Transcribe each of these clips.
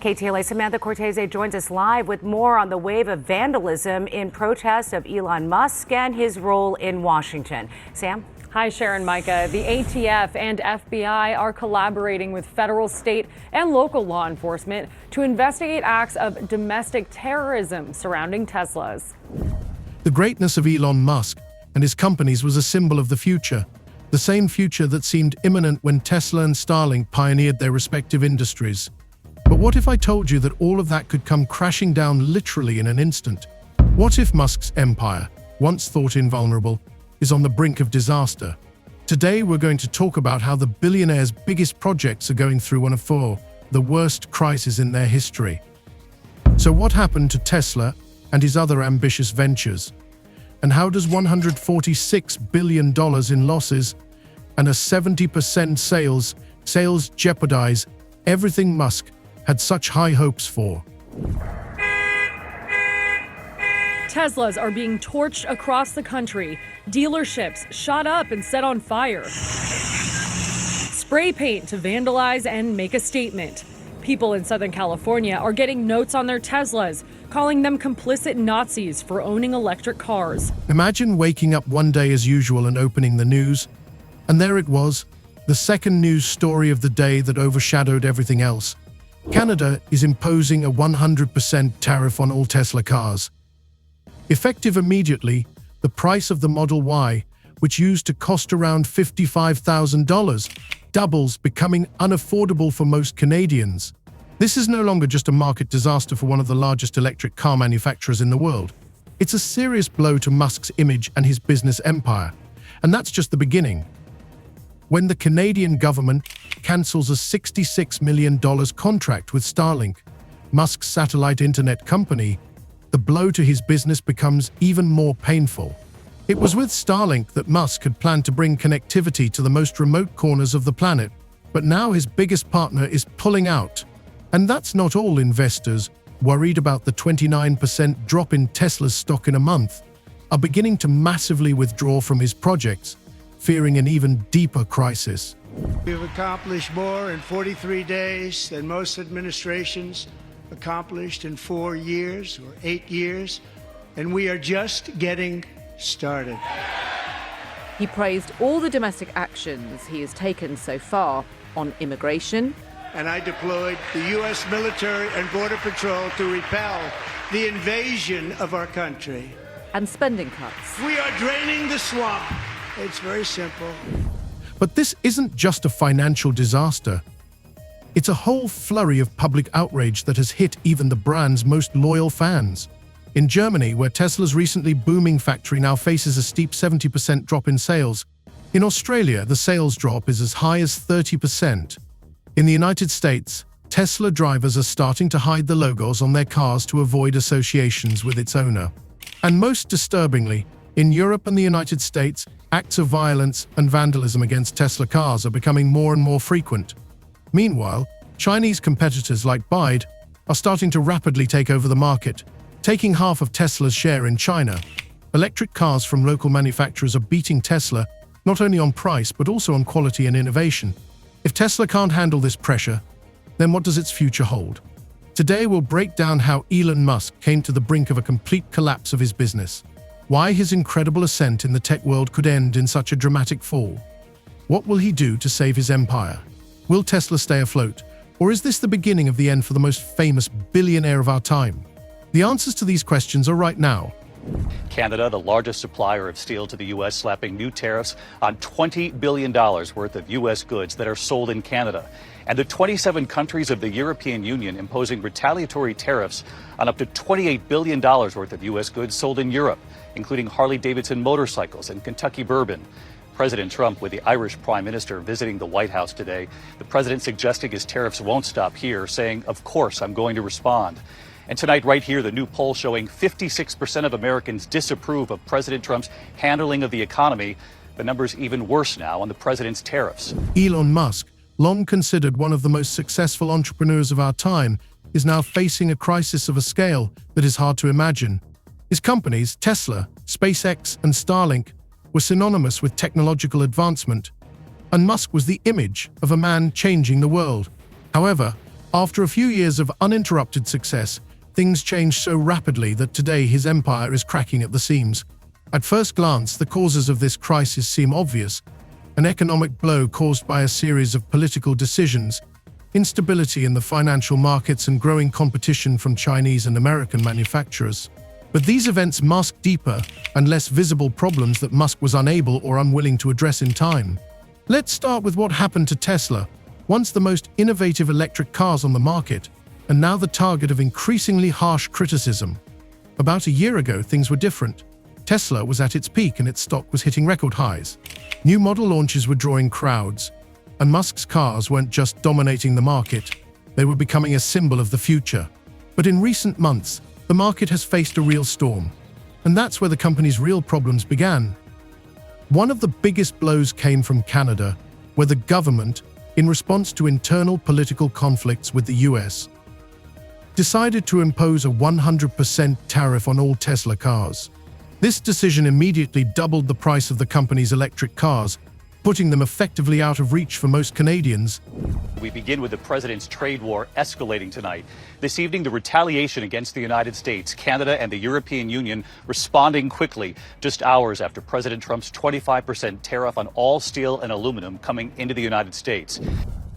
KTLA Samantha Cortese joins us live with more on the wave of vandalism in protest of Elon Musk and his role in Washington. Sam? Hi, Sharon, Micah. The ATF and FBI are collaborating with federal, state, and local law enforcement to investigate acts of domestic terrorism surrounding Teslas. The greatness of Elon Musk and his companies was a symbol of the future, the same future that seemed imminent when Tesla and Starlink pioneered their respective industries. But what if I told you that all of that could come crashing down literally in an instant? What if Musk's empire, once thought invulnerable, is on the brink of disaster? Today we're going to talk about how the billionaire's biggest projects are going through one of the worst crises in their history. So what happened to Tesla and his other ambitious ventures? And how does $146 billion in losses and a 70% sales jeopardize everything Musk had such high hopes for? Teslas are being torched across the country. Dealerships shot up and set on fire. Spray paint to vandalize and make a statement. People in Southern California are getting notes on their Teslas, calling them complicit Nazis for owning electric cars. Imagine waking up one day as usual and opening the news, and there it was, the second news story of the day that overshadowed everything else. Canada is imposing a 100% tariff on all Tesla cars. Effective immediately, the price of the Model Y, which used to cost around $55,000, doubles, becoming unaffordable for most Canadians. This is no longer just a market disaster for one of the largest electric car manufacturers in the world. It's a serious blow to Musk's image and his business empire. And that's just the beginning. When the Canadian government cancels a $66 million contract with Starlink, Musk's satellite internet company, the blow to his business becomes even more painful. It was with Starlink that Musk had planned to bring connectivity to the most remote corners of the planet, but now his biggest partner is pulling out. And that's not all. Investors, worried about the 29% drop in Tesla's stock in a month, are beginning to massively withdraw from his projects, fearing an even deeper crisis. We've accomplished more in 43 days than most administrations accomplished in 4 years or 8 years, and we are just getting started. He praised all the domestic actions he has taken so far on immigration. And I deployed the U.S. military and Border Patrol to repel the invasion of our country. And spending cuts. We are draining the swamp. It's very simple. But this isn't just a financial disaster. It's a whole flurry of public outrage that has hit even the brand's most loyal fans. In Germany, where Tesla's recently booming factory now faces a steep 70% drop in sales. In Australia, the sales drop is as high as 30%. In the United States, Tesla drivers are starting to hide the logos on their cars to avoid associations with its owner. And most disturbingly, in Europe and the United States, acts of violence and vandalism against Tesla cars are becoming more and more frequent. Meanwhile, Chinese competitors like BYD are starting to rapidly take over the market, taking half of Tesla's share in China. Electric cars from local manufacturers are beating Tesla, not only on price but also on quality and innovation. If Tesla can't handle this pressure, then what does its future hold? Today we'll break down how Elon Musk came to the brink of a complete collapse of his business, why his incredible ascent in the tech world could end in such a dramatic fall. What will he do to save his empire? Will Tesla stay afloat, or is this the beginning of the end for the most famous billionaire of our time? The answers to these questions are right now. Canada, the largest supplier of steel to the U.S., slapping new tariffs on $20 billion worth of U.S. goods that are sold in Canada. And the 27 countries of the European Union imposing retaliatory tariffs on up to $28 billion worth of U.S. goods sold in Europe, including Harley-Davidson motorcycles and Kentucky bourbon. President Trump with the Irish Prime Minister visiting the White House today. The president suggesting his tariffs won't stop here, saying, "Of course, I'm going to respond." And tonight, right here, the new poll showing 56% of Americans disapprove of President Trump's handling of the economy. The number's even worse now on the president's tariffs. Elon Musk, long considered one of the most successful entrepreneurs of our time, is now facing a crisis of a scale that is hard to imagine. His companies, Tesla, SpaceX, and Starlink, were synonymous with technological advancement, and Musk was the image of a man changing the world. However, After a few years of uninterrupted success, things changed so rapidly that today his empire is cracking at the seams. At first glance, the causes of this crisis seem obvious: an economic blow caused by a series of political decisions, instability in the financial markets, and growing competition from Chinese and American manufacturers. But these events mask deeper and less visible problems that Musk was unable or unwilling to address in time. Let's start with what happened to Tesla, once the most innovative electric cars on the market, and now the target of increasingly harsh criticism. About a year ago, things were different. Tesla was at its peak and its stock was hitting record highs. New model launches were drawing crowds, and Musk's cars weren't just dominating the market, they were becoming a symbol of the future. But in recent months, the market has faced a real storm, and that's where the company's real problems began. One of the biggest blows came from Canada, where the government, in response to internal political conflicts with the US, decided to impose a 100% tariff on all Tesla cars. This decision immediately doubled the price of the company's electric cars, putting them effectively out of reach for most Canadians. We begin with the president's trade war escalating tonight. This evening, the retaliation against the United States, Canada, and the European Union responding quickly, just hours after President Trump's 25% tariff on all steel and aluminum coming into the United States.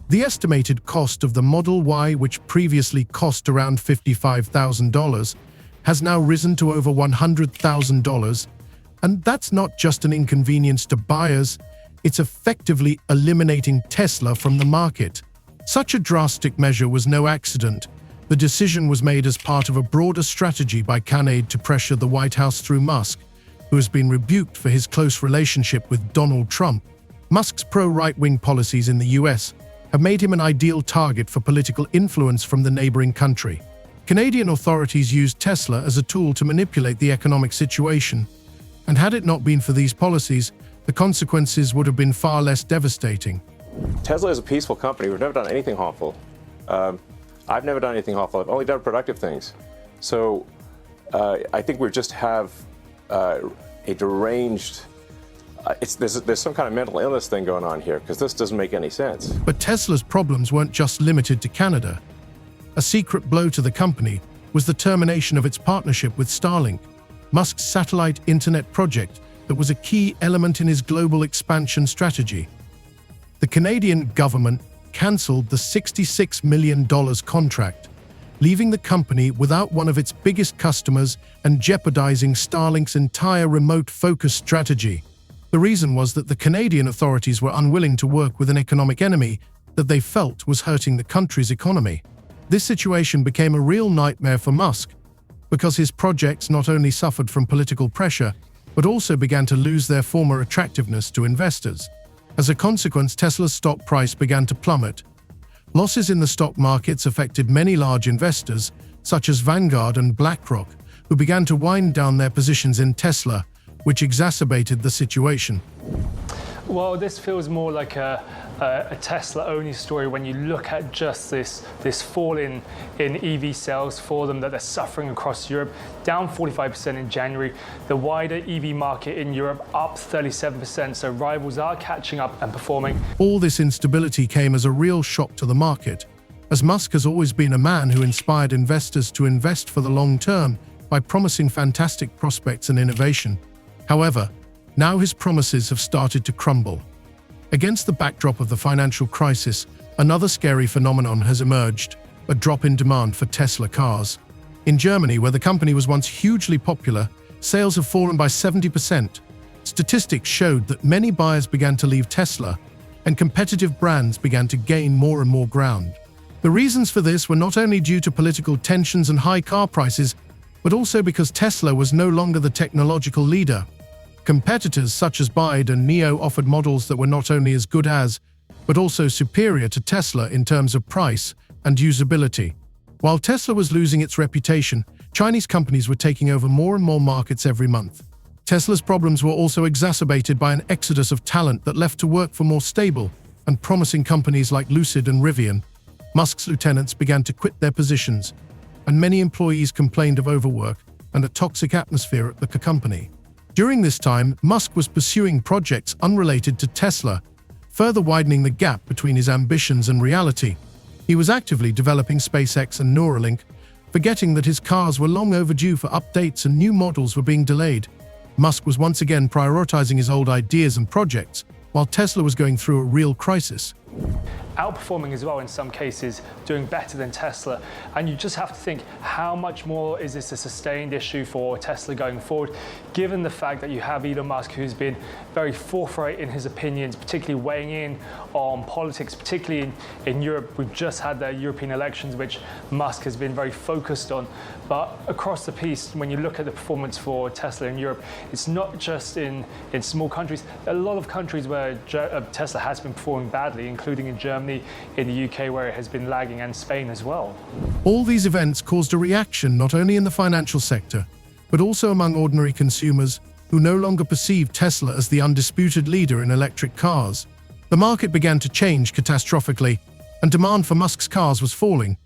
The estimated cost of the Model Y, which previously cost around $55,000, has now risen to over $100,000. And that's not just an inconvenience to buyers, it's effectively eliminating Tesla from the market. Such a drastic measure was no accident. The decision was made as part of a broader strategy by Canada to pressure the White House through Musk, who has been rebuked for his close relationship with Donald Trump. Musk's pro-right-wing policies in the US have made him an ideal target for political influence from the neighboring country. Canadian authorities used Tesla as a tool to manipulate the economic situation, and had it not been for these policies, the consequences would have been far less devastating. Tesla is a peaceful company. We've never done anything harmful. I've never done anything harmful. I've only done productive things. So I think we just have a deranged, there's some kind of mental illness thing going on here, because this doesn't make any sense. But Tesla's problems weren't just limited to Canada. A secret blow to the company was the termination of its partnership with Starlink, Musk's satellite internet project that was a key element in his global expansion strategy. The Canadian government cancelled the $66 million contract, leaving the company without one of its biggest customers and jeopardizing Starlink's entire remote-focused strategy. The reason was that the Canadian authorities were unwilling to work with an economic enemy that they felt was hurting the country's economy. This situation became a real nightmare for Musk, because his projects not only suffered from political pressure, but also began to lose their former attractiveness to investors. As a consequence, Tesla's stock price began to plummet. Losses in the stock markets affected many large investors, such as Vanguard and BlackRock, who began to wind down their positions in Tesla, which exacerbated the situation. Well, this feels more like a Tesla-only story when you look at just this fall in EV sales for them, that they're suffering across Europe, down 45% in January. The wider EV market in Europe up 37%, so rivals are catching up and performing. All this instability came as a real shock to the market, as Musk has always been a man who inspired investors to invest for the long term by promising fantastic prospects and innovation. However, now his promises have started to crumble. Against the backdrop of the financial crisis, another scary phenomenon has emerged: a drop in demand for Tesla cars. In Germany, where the company was once hugely popular, sales have fallen by 70%. Statistics showed that many buyers began to leave Tesla, and competitive brands began to gain more and more ground. The reasons for this were not only due to political tensions and high car prices, but also because Tesla was no longer the technological leader. Competitors such as BYD and NIO offered models that were not only as good as, but also superior to Tesla in terms of price and usability. While Tesla was losing its reputation, Chinese companies were taking over more and more markets every month. Tesla's problems were also exacerbated by an exodus of talent that left to work for more stable and promising companies like Lucid and Rivian. Musk's lieutenants began to quit their positions, and many employees complained of overwork and a toxic atmosphere at the company. During this time, Musk was pursuing projects unrelated to Tesla, further widening the gap between his ambitions and reality. He was actively developing SpaceX and Neuralink, forgetting that his cars were long overdue for updates and new models were being delayed. Musk was once again prioritizing his old ideas and projects, while Tesla was going through a real crisis. Outperforming as well in some cases, doing better than Tesla. And you just have to think, how much more is this a sustained issue for Tesla going forward, given the fact that you have Elon Musk, who's been very forthright in his opinions, particularly weighing in on politics, particularly in Europe. We've just had the European elections, which Musk has been very focused on. But across the piece, when you look at the performance for Tesla in Europe, it's not just in small countries. A lot of countries where Tesla has been performing badly, including in Germany, in the UK where it has been lagging, and Spain as well. All these events caused a reaction not only in the financial sector, but also among ordinary consumers who no longer perceived Tesla as the undisputed leader in electric cars. The market began to change catastrophically, and demand for Musk's cars was falling,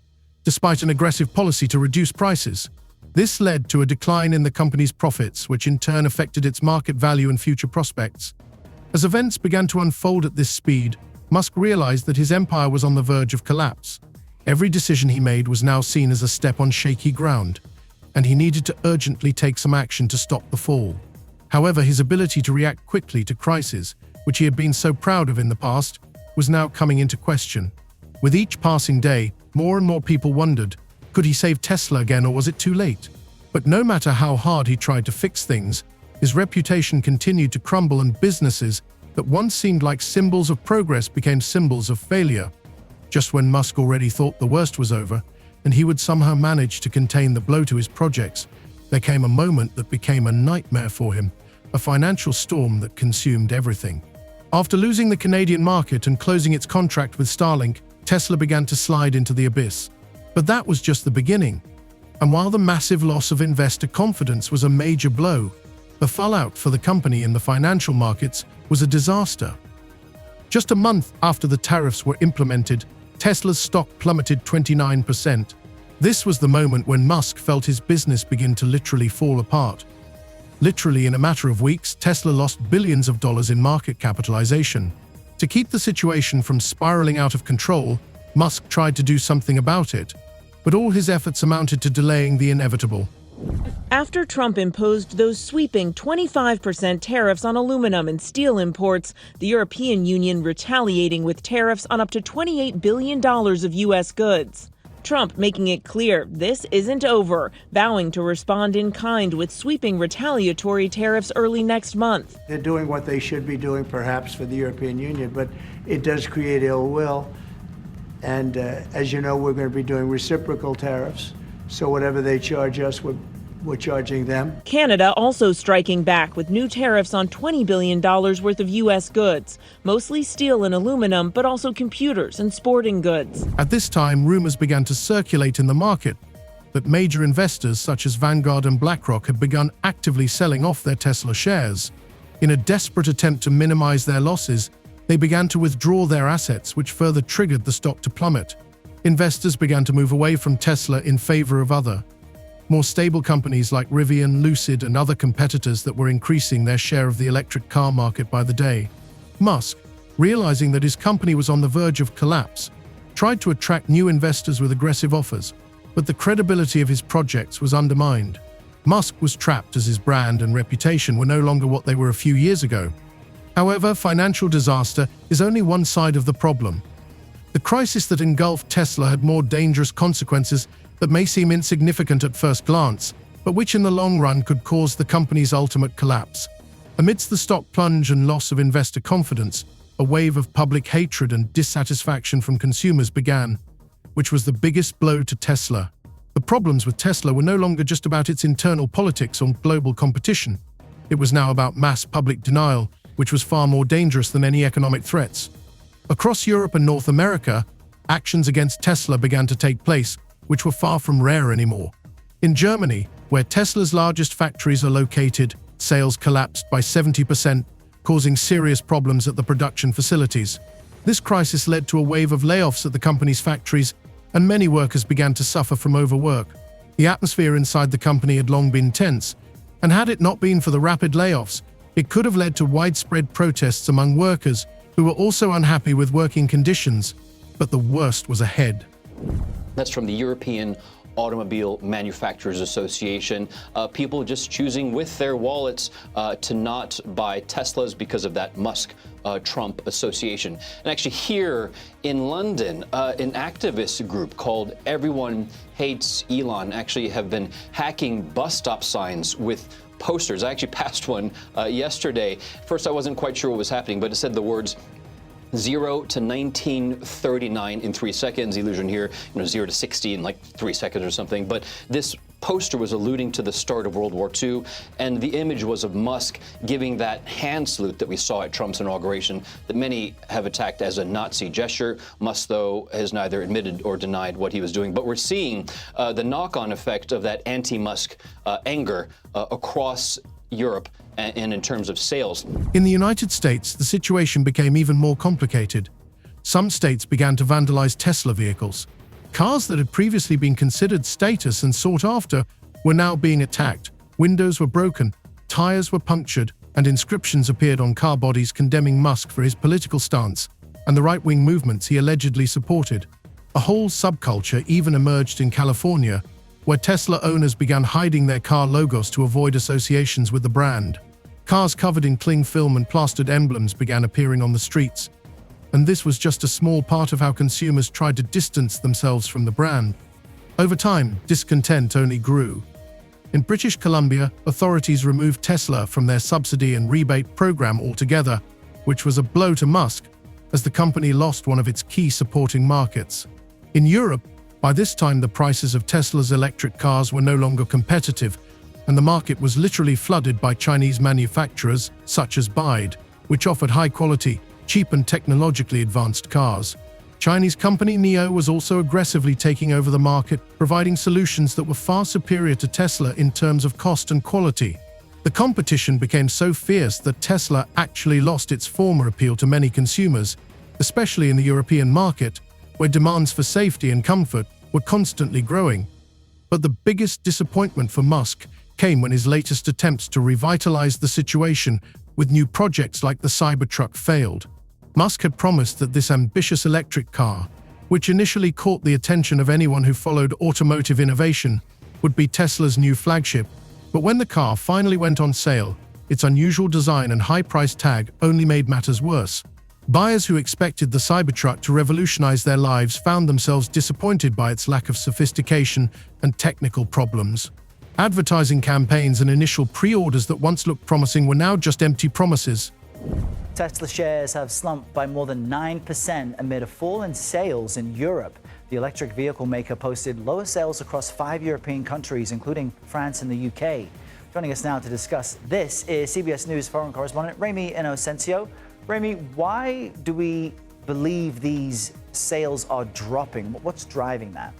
despite an aggressive policy to reduce prices. This led to a decline in the company's profits, which in turn affected its market value and future prospects. As events began to unfold at this speed, Musk realized that his empire was on the verge of collapse. Every decision he made was now seen as a step on shaky ground, and he needed to urgently take some action to stop the fall. However, his ability to react quickly to crises, which he had been so proud of in the past, was now coming into question. With each passing day, more and more people wondered, could he save Tesla again, or was it too late? But no matter how hard he tried to fix things, his reputation continued to crumble, and businesses that once seemed like symbols of progress became symbols of failure. Just when Musk already thought the worst was over, and he would somehow manage to contain the blow to his projects, there came a moment that became a nightmare for him, a financial storm that consumed everything. After losing the Canadian market and closing its contract with Starlink, Tesla began to slide into the abyss. But that was just the beginning. And while the massive loss of investor confidence was a major blow, the fallout for the company in the financial markets was a disaster. Just a month after the tariffs were implemented, Tesla's stock plummeted 29%. This was the moment when Musk felt his business begin to literally fall apart. Literally in a matter of weeks, Tesla lost billions of dollars in market capitalization. To keep the situation from spiraling out of control, Musk tried to do something about it, but all his efforts amounted to delaying the inevitable. After Trump imposed those sweeping 25% tariffs on aluminum and steel imports, the European Union retaliating with tariffs on up to $28 billion of U.S. goods. Trump making it clear this isn't over, vowing to respond in kind with sweeping retaliatory tariffs early next month. They're doing what they should be doing, perhaps, for the European Union, but it does create ill will. And as you know, we're going to be doing reciprocal tariffs. So whatever they charge us, we're charging them. Canada also striking back with new tariffs on $20 billion worth of U.S. goods, mostly steel and aluminum, but also computers and sporting goods. At this time, rumors began to circulate in the market that major investors such as Vanguard and BlackRock had begun actively selling off their Tesla shares. In a desperate attempt to minimize their losses, they began to withdraw their assets, which further triggered the stock to plummet. Investors began to move away from Tesla in favor of other, more stable companies like Rivian, Lucid, and other competitors that were increasing their share of the electric car market by the day. Musk, realizing that his company was on the verge of collapse, tried to attract new investors with aggressive offers, but the credibility of his projects was undermined. Musk was trapped as his brand and reputation were no longer what they were a few years ago. However, financial disaster is only one side of the problem. The crisis that engulfed Tesla had more dangerous consequences that may seem insignificant at first glance, but which in the long run could cause the company's ultimate collapse. Amidst the stock plunge and loss of investor confidence, a wave of public hatred and dissatisfaction from consumers began, which was the biggest blow to Tesla. The problems with Tesla were no longer just about its internal politics or global competition. It was now about mass public denial, which was far more dangerous than any economic threats. Across Europe and North America, actions against Tesla began to take place, which were far from rare anymore. In Germany, where Tesla's largest factories are located, sales collapsed by 70%, causing serious problems at the production facilities. This crisis led to a wave of layoffs at the company's factories, and many workers began to suffer from overwork. The atmosphere inside the company had long been tense, and had it not been for the rapid layoffs, it could have led to widespread protests among workers who were also unhappy with working conditions. But the worst was ahead. That's from the European Automobile Manufacturers Association. People just choosing with their wallets to not buy Teslas because of that Musk-Trump association. And actually here in London, an activist group called Everyone Hates Elon actually have been hacking bus stop signs with posters. I actually passed one yesterday. First, I wasn't quite sure what was happening, but it said the words 0 to 1939 in 3 seconds. Illusion here, 0 to 60 in like 3 seconds or something. But this poster was alluding to the start of World War II, and the image was of Musk giving that hand salute that we saw at Trump's inauguration that many have attacked as a Nazi gesture. Musk, though, has neither admitted or denied what he was doing. But we're seeing the knock-on effect of that anti-Musk anger across Europe and in terms of sales. In the United States, the situation became even more complicated. Some states began to vandalize Tesla vehicles. Cars that had previously been considered status and sought after were now being attacked. Windows were broken, tires were punctured, and inscriptions appeared on car bodies condemning Musk for his political stance and the right-wing movements he allegedly supported. A whole subculture even emerged in California, where Tesla owners began hiding their car logos to avoid associations with the brand. Cars covered in cling film and plastered emblems began appearing on the streets. And this was just a small part of how consumers tried to distance themselves from the brand. Over time, discontent only grew. In British Columbia, authorities removed Tesla from their subsidy and rebate program altogether, which was a blow to Musk, as the company lost one of its key supporting markets. In Europe, by this time the prices of Tesla's electric cars were no longer competitive, and the market was literally flooded by Chinese manufacturers such as BYD, which offered high-quality, cheap and technologically advanced cars. Chinese company NIO was also aggressively taking over the market, providing solutions that were far superior to Tesla in terms of cost and quality. The competition became so fierce that Tesla actually lost its former appeal to many consumers, especially in the European market, where demands for safety and comfort were constantly growing. But the biggest disappointment for Musk came when his latest attempts to revitalize the situation with new projects like the Cybertruck failed. Musk had promised that this ambitious electric car, which initially caught the attention of anyone who followed automotive innovation, would be Tesla's new flagship. But when the car finally went on sale, its unusual design and high price tag only made matters worse. Buyers who expected the Cybertruck to revolutionize their lives found themselves disappointed by its lack of sophistication and technical problems. Advertising campaigns and initial pre-orders that once looked promising were now just empty promises. Tesla shares have slumped by more than 9% amid a fall in sales in Europe. The electric vehicle maker posted lower sales across 5 European countries, including France and the UK. Joining us now to discuss this is CBS News foreign correspondent Remy Inocencio. Remy, why do we believe these sales are dropping? What's driving that?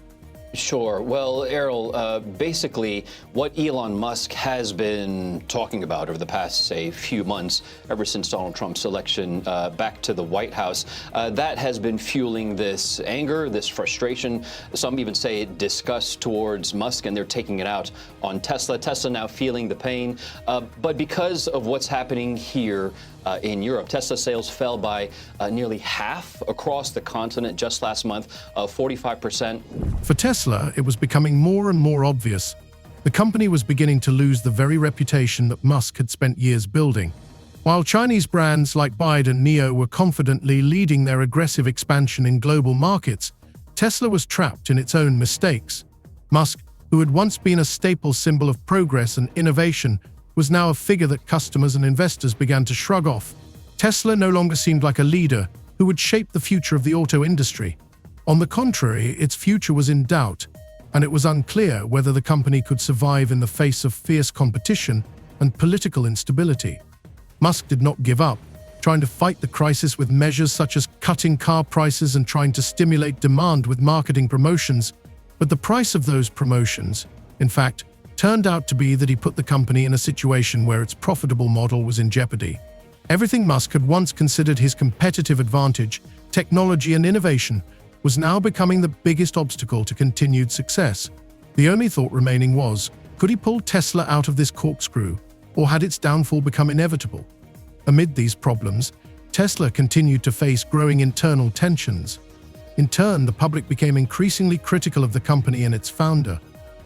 Sure. Well, Errol, basically what Elon Musk has been talking about over the past, say, few months, ever since Donald Trump's election back to the White House, that has been fueling this anger, this frustration. Some even say disgust towards Musk, and they're taking it out on Tesla. Tesla now feeling the pain. But because of what's happening here in Europe, Tesla sales fell by nearly half across the continent just last month, 45%. For Tesla, it was becoming more and more obvious. The company was beginning to lose the very reputation that Musk had spent years building. While Chinese brands like BYD and NIO were confidently leading their aggressive expansion in global markets, Tesla was trapped in its own mistakes. Musk, who had once been a staple symbol of progress and innovation, was now a figure that customers and investors began to shrug off. Tesla no longer seemed like a leader who would shape the future of the auto industry. On the contrary, its future was in doubt, and it was unclear whether the company could survive in the face of fierce competition and political instability. Musk did not give up, trying to fight the crisis with measures such as cutting car prices and trying to stimulate demand with marketing promotions. But the price of those promotions, in fact, turned out to be that he put the company in a situation where its profitable model was in jeopardy. Everything Musk had once considered his competitive advantage, technology and innovation, was now becoming the biggest obstacle to continued success. The only thought remaining was, could he pull Tesla out of this corkscrew, or had its downfall become inevitable? Amid these problems, Tesla continued to face growing internal tensions. In turn, the public became increasingly critical of the company and its founder.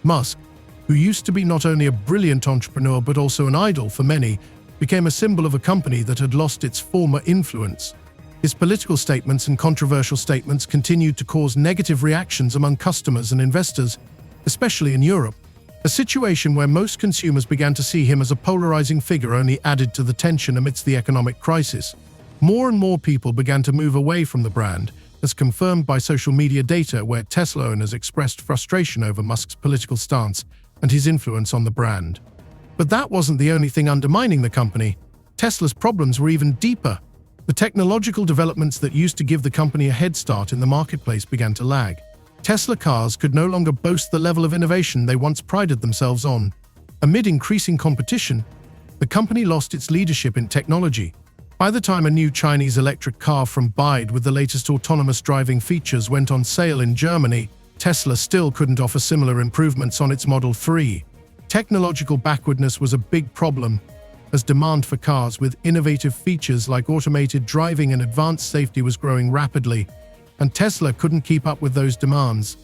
Musk, who used to be not only a brilliant entrepreneur but also an idol for many, became a symbol of a company that had lost its former influence. His political statements and controversial statements continued to cause negative reactions among customers and investors, especially in Europe. A situation where most consumers began to see him as a polarizing figure only added to the tension amidst the economic crisis. More and more people began to move away from the brand, as confirmed by social media data where Tesla owners expressed frustration over Musk's political stance and his influence on the brand. But that wasn't the only thing undermining the company. Tesla's problems were even deeper. The technological developments that used to give the company a head start in the marketplace began to lag. Tesla cars could no longer boast the level of innovation they once prided themselves on. Amid increasing competition, the company lost its leadership in technology. By the time a new Chinese electric car from BYD with the latest autonomous driving features went on sale in Germany, Tesla still couldn't offer similar improvements on its Model 3. Technological backwardness was a big problem, as demand for cars with innovative features like automated driving and advanced safety was growing rapidly, and Tesla couldn't keep up with those demands.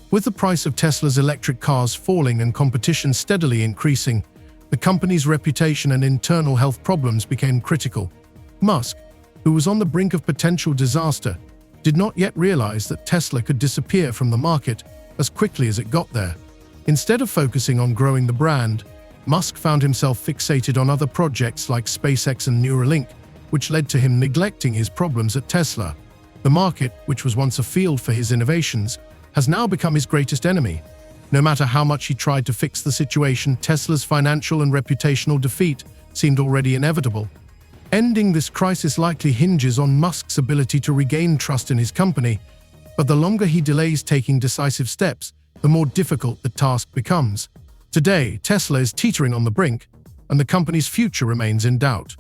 With the price of Tesla's electric cars falling and competition steadily increasing, the company's reputation and internal health problems became critical. Musk, who was on the brink of potential disaster, did not yet realize that Tesla could disappear from the market as quickly as it got there. Instead of focusing on growing the brand, Musk found himself fixated on other projects like SpaceX and Neuralink, which led to him neglecting his problems at Tesla. The market, which was once a field for his innovations, has now become his greatest enemy. No matter how much he tried to fix the situation, Tesla's financial and reputational defeat seemed already inevitable. Ending this crisis likely hinges on Musk's ability to regain trust in his company, but the longer he delays taking decisive steps, the more difficult the task becomes. Today, Tesla is teetering on the brink, and the company's future remains in doubt.